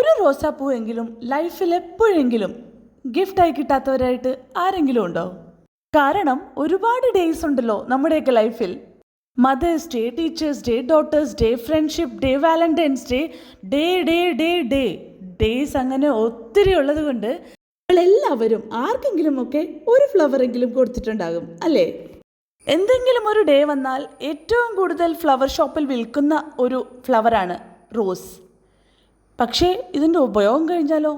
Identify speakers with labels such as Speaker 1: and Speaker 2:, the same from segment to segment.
Speaker 1: ഒരു റോസാപ്പൂവെങ്കിലും ലൈഫിൽ എപ്പോഴെങ്കിലും ഗിഫ്റ്റായി കിട്ടാത്തവരായിട്ട് ആരെങ്കിലും ഉണ്ടോ? കാരണം ഒരുപാട് ഡേയ്സ് ഉണ്ടല്ലോ നമ്മുടെയൊക്കെ ലൈഫിൽ. Mothers day, teachers day, daughters day, friendship day, valentines day, day day day day days അങ്ങനെ ഒത്തിരി ഉള്ളത് കൊണ്ട് നമ്മളെല്ലാവരും ആർക്കെങ്കിലുമൊക്കെ ഒരു ഫ്ലവറെങ്കിലും കൊടുത്തിട്ടുണ്ടാകും അല്ലേ? എന്തെങ്കിലും ഒരു ഡേ വന്നാൽ ഏറ്റവും കൂടുതൽ ഫ്ലവർ ഷോപ്പിൽ വിൽക്കുന്ന ഒരു ഫ്ലവറാണ് റോസ്. പക്ഷേ ഇതിൻ്റെ ഉപയോഗം കഴിഞ്ഞാലോ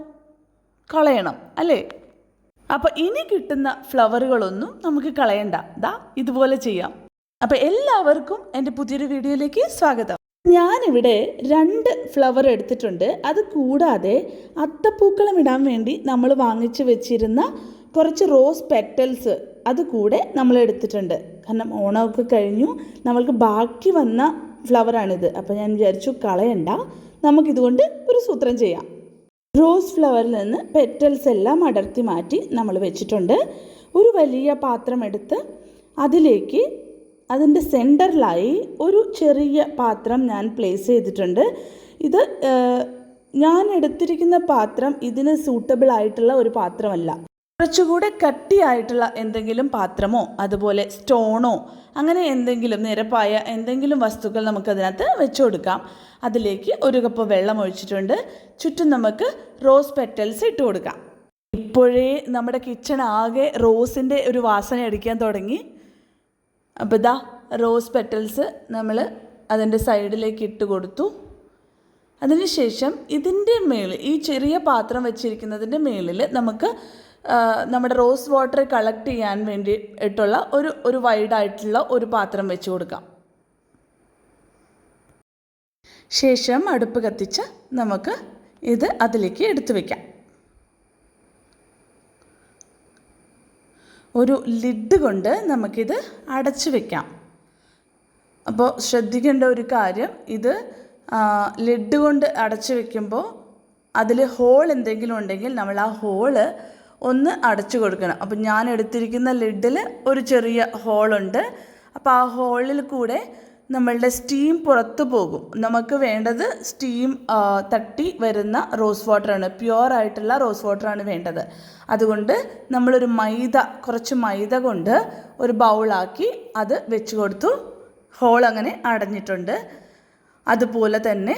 Speaker 1: കളയണം അല്ലേ? അപ്പോൾ ഇനി കിട്ടുന്ന ഫ്ലവറുകളൊന്നും നമുക്ക് കളയണ്ട, ദാ ഇതുപോലെ ചെയ്യാം. അപ്പോൾ എല്ലാവർക്കും എൻ്റെ പുതിയൊരു വീഡിയോയിലേക്ക് സ്വാഗതം. ഞാനിവിടെ 2 ഫ്ലവർ എടുത്തിട്ടുണ്ട്. അത് കൂടാതെ അത്തപ്പൂക്കളം ഇടാൻ വേണ്ടി നമ്മൾ വാങ്ങിച്ച് വെച്ചിരുന്ന കുറച്ച് റോസ് പെറ്റൽസ് അത് കൂടെ നമ്മൾ എടുത്തിട്ടുണ്ട്. കാരണം ഓണമൊക്കെ കഴിഞ്ഞു, നമ്മൾക്ക് ബാക്കി വന്ന ഫ്ലവറാണിത്. അപ്പോൾ ഞാൻ വിചാരിച്ചു കളയണ്ട, നമുക്കിതുകൊണ്ട് ഒരു സൂത്രം ചെയ്യാം. റോസ് ഫ്ലവറിൽ നിന്ന് പെറ്റൽസ് എല്ലാം അടർത്തി മാറ്റി നമ്മൾ വെച്ചിട്ടുണ്ട്. ഒരു വലിയ പാത്രം എടുത്ത് അതിലേക്ക് അതിൻ്റെ സെൻറ്ററിലായി ഒരു ചെറിയ പാത്രം ഞാൻ പ്ലേസ് ചെയ്തിട്ടുണ്ട്. ഇത് ഞാൻ എടുത്തിരിക്കുന്ന പാത്രം ഇതിന് സൂട്ടബിൾ ആയിട്ടുള്ള ഒരു പാത്രമല്ല. കുറച്ചുകൂടെ കട്ടിയായിട്ടുള്ള എന്തെങ്കിലും പാത്രമോ അതുപോലെ സ്റ്റോണോ അങ്ങനെ എന്തെങ്കിലും നിരപ്പായ എന്തെങ്കിലും വസ്തുക്കൾ നമുക്കതിനകത്ത് വെച്ചു കൊടുക്കാം. അതിലേക്ക് 1 കപ്പ് വെള്ളം ഒഴിച്ചിട്ടുണ്ട്. ചുറ്റും നമുക്ക് റോസ് പെറ്റൽസ് ഇട്ട് കൊടുക്കാം. ഇപ്പോഴേ നമ്മുടെ കിച്ചൺ ആകെ റോസിൻ്റെ ഒരു വാസന അടിക്കാൻ തുടങ്ങി. അപ്പോൾ ഇതാ റോസ് പെറ്റൽസ് നമ്മൾ അതിൻ്റെ സൈഡിലേക്ക് ഇട്ട് കൊടുത്തു. അതിനുശേഷം ഇതിൻ്റെ മേളിൽ, ഈ ചെറിയ പാത്രം വെച്ചിരിക്കുന്നതിൻ്റെ മേളിൽ നമുക്ക് നമ്മുടെ റോസ് വാട്ടർ കളക്ട് ചെയ്യാൻ വേണ്ടിയിട്ടുള്ള ഒരു വൈഡായിട്ടുള്ള ഒരു പാത്രം വെച്ച് കൊടുക്കാം. ശേഷം അടുപ്പ് കത്തിച്ച് നമുക്ക് ഇത് അതിലേക്ക് എടുത്തു വയ്ക്കാം. ഒരു ലിഡ് കൊണ്ട് നമുക്കിത് അടച്ചു വയ്ക്കാം. അപ്പോൾ ശ്രദ്ധിക്കേണ്ട ഒരു കാര്യം, ഇത് ലിഡ് കൊണ്ട് അടച്ചു വയ്ക്കുമ്പോൾ അതിൽ ഹോൾ എന്തെങ്കിലും ഉണ്ടെങ്കിൽ നമ്മൾ ആ ഹോള് ഒന്ന് അടച്ചു കൊടുക്കണം. അപ്പം ഞാൻ എടുത്തിരിക്കുന്ന ലിഡിൽ ഒരു ചെറിയ ഹോളുണ്ട്. അപ്പോൾ ആ ഹോളിൽ കൂടെ നമ്മളുടെ സ്റ്റീം പുറത്തു പോകും. നമുക്ക് വേണ്ടത് സ്റ്റീം തട്ടി വരുന്ന റോസ് വാട്ടറാണ്, പ്യുവറായിട്ടുള്ള റോസ് വാട്ടറാണ് വേണ്ടത്. അതുകൊണ്ട് നമ്മളൊരു കുറച്ച് മൈദ കൊണ്ട് ഒരു ബൗളാക്കി അത് വെച്ച് കൊടുത്തു. ഹോൾ അങ്ങനെ അടഞ്ഞിട്ടുണ്ട്. അതുപോലെ തന്നെ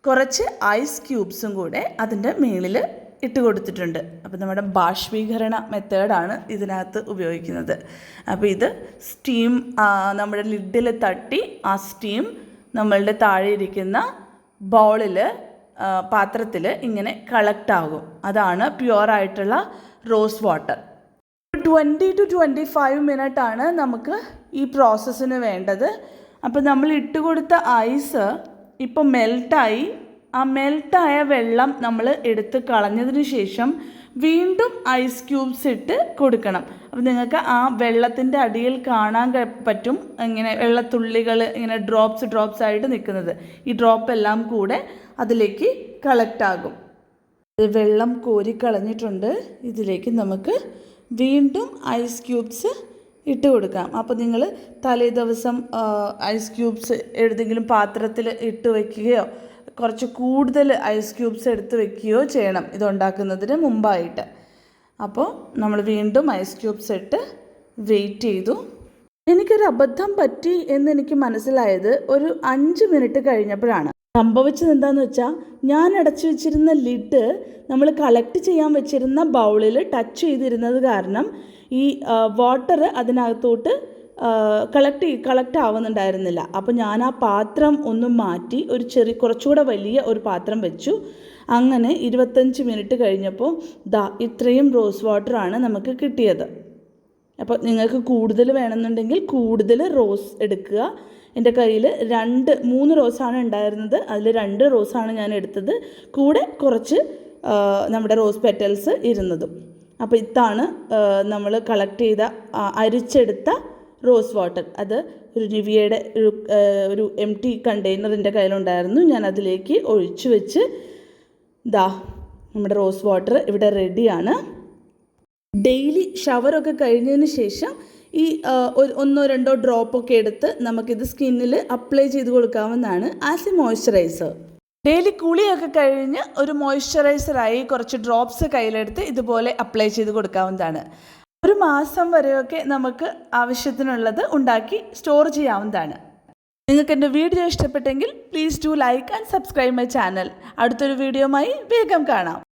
Speaker 1: കുറച്ച് ഐസ് ക്യൂബ്സും കൂടെ അതിൻ്റെ മേളിൽ ഇട്ട് കൊടുത്തിട്ടുണ്ട്. അപ്പോൾ നമ്മുടെ ബാഷ്പീകരണ മെത്തേഡാണ് ഇതിനകത്ത് ഉപയോഗിക്കുന്നത്. അപ്പോൾ ഇത് സ്റ്റീം നമ്മുടെ ലിഡിൽ തട്ടി ആ സ്റ്റീം നമ്മളുടെ താഴെ ഇരിക്കുന്ന ബൗളിൽ പാത്രത്തിൽ ഇങ്ങനെ കളക്ട് ആകും. അതാണ് പ്യുവറായിട്ടുള്ള റോസ് വാട്ടർ. 20 to 25 മിനിറ്റാണ് നമുക്ക് ഈ പ്രോസസ്സിന് വേണ്ടത്. അപ്പോൾ നമ്മൾ ഇട്ട് കൊടുത്ത ഐസ് ഇപ്പോൾ മെൽട്ടായി. ആ മെൽട്ടായ വെള്ളം നമ്മൾ എടുത്ത് കളഞ്ഞതിന് ശേഷം വീണ്ടും ഐസ് ക്യൂബ്സ് ഇട്ട് കൊടുക്കണം. അപ്പോൾ നിങ്ങൾക്ക് ആ വെള്ളത്തിൻ്റെ അടിയിൽ കാണാൻ പറ്റും ഇങ്ങനെ വെള്ളത്തുള്ളികൾ ഇങ്ങനെ ഡ്രോപ്സ് ആയിട്ട് നിൽക്കുന്നത്. ഈ ഡ്രോപ്പ് എല്ലാം കൂടെ അതിലേക്ക് കളക്ട് ആകും. വെള്ളം കോരിക്കളഞ്ഞിട്ടുണ്ട്. ഇതിലേക്ക് നമുക്ക് വീണ്ടും ഐസ് ക്യൂബ്സ് ഇട്ട് കൊടുക്കാം. അപ്പോൾ നിങ്ങൾ തലേ ദിവസം ഐസ് ക്യൂബ്സ് ഏതെങ്കിലും പാത്രത്തിൽ ഇട്ട് വയ്ക്കുകയോ കുറച്ച് കൂടുതൽ ഐസ് ക്യൂബ്സ് എടുത്ത് വെക്കുകയോ ചെയ്യണം ഇതുണ്ടാക്കുന്നതിന് മുമ്പായിട്ട്. അപ്പോൾ നമ്മൾ വീണ്ടും ഐസ് ക്യൂബ്സ് ഇട്ട് വെയിറ്റ് ചെയ്തു. എനിക്കൊരു അബദ്ധം പറ്റി എന്നെനിക്ക് മനസ്സിലായത് ഒരു 5 മിനിറ്റ് കഴിഞ്ഞപ്പോഴാണ്. സംഭവിച്ചത് എന്താണെന്ന് വെച്ചാൽ, ഞാൻ അടച്ചു വെച്ചിരുന്ന ലിഡ് നമ്മൾ കളക്ട് ചെയ്യാൻ വെച്ചിരുന്ന ബൗളിൽ ടച്ച് ചെയ്തിരുന്നത് കാരണം ഈ വാട്ടർ അതിനകത്തോട്ട് കളക്ട് ആവുന്നുണ്ടായിരുന്നില്ല. അപ്പോൾ ഞാൻ ആ പാത്രം ഒന്ന് മാറ്റി കുറച്ചുകൂടെ വലിയ ഒരു പാത്രം വെച്ചു. അങ്ങനെ 25 മിനിറ്റ് കഴിഞ്ഞപ്പോൾ ഇത്രയും റോസ് വാട്ടറാണ് നമുക്ക് കിട്ടിയത്. അപ്പോൾ നിങ്ങൾക്ക് കൂടുതൽ വേണമെന്നുണ്ടെങ്കിൽ കൂടുതൽ റോസ് എടുക്കുക. എൻ്റെ കയ്യിൽ 3 റോസാണ് ഉണ്ടായിരുന്നത്. അതിൽ 2 റോസാണ് ഞാൻ എടുത്തത്. കൂടെ കുറച്ച് നമ്മുടെ റോസ് പെറ്റൽസ് ഇരുന്നതും. അപ്പോൾ ഇതാണ് നമ്മൾ കളക്ട് ചെയ്ത അരിച്ചെടുത്ത റോസ് വാട്ടർ. അത് ഒരു നിവിയയുടെ ഒരു എംപ്റ്റി കണ്ടെയ്നർ എൻ്റെ കയ്യിലുണ്ടായിരുന്നു. ഞാൻ അതിലേക്ക് ഒഴിച്ചു വെച്ച് നമ്മുടെ റോസ് വാട്ടർ ഇവിടെ റെഡിയാണ്. ഡെയിലി ഷവറൊക്കെ കഴിഞ്ഞതിന് ശേഷം ഈ 1-2 ഡ്രോപ്പൊക്കെ എടുത്ത് നമുക്കിത് സ്കിന്നിൽ അപ്ലൈ ചെയ്ത് കൊടുക്കാവുന്നതാണ് ആസ് എ മോയ്സ്ചറൈസർ. ഡെയിലി കുളിയൊക്കെ കഴിഞ്ഞ് ഒരു മോയ്സ്ചറൈസറായി കുറച്ച് ഡ്രോപ്സ് കയ്യിലെടുത്ത് ഇതുപോലെ അപ്ലൈ ചെയ്ത് കൊടുക്കാവുന്നതാണ്. ഒരു മാസം വരെയൊക്കെ നമുക്ക് ആവശ്യത്തിനുള്ളത് ഉണ്ടാക്കി സ്റ്റോർ ചെയ്യാവുന്നതാണ്. നിങ്ങൾക്ക് എൻ്റെ വീഡിയോ ഇഷ്ടപ്പെട്ടെങ്കിൽ please do like and subscribe my channel. അടുത്തൊരു വീഡിയോയുമായി വേഗം കാണാം.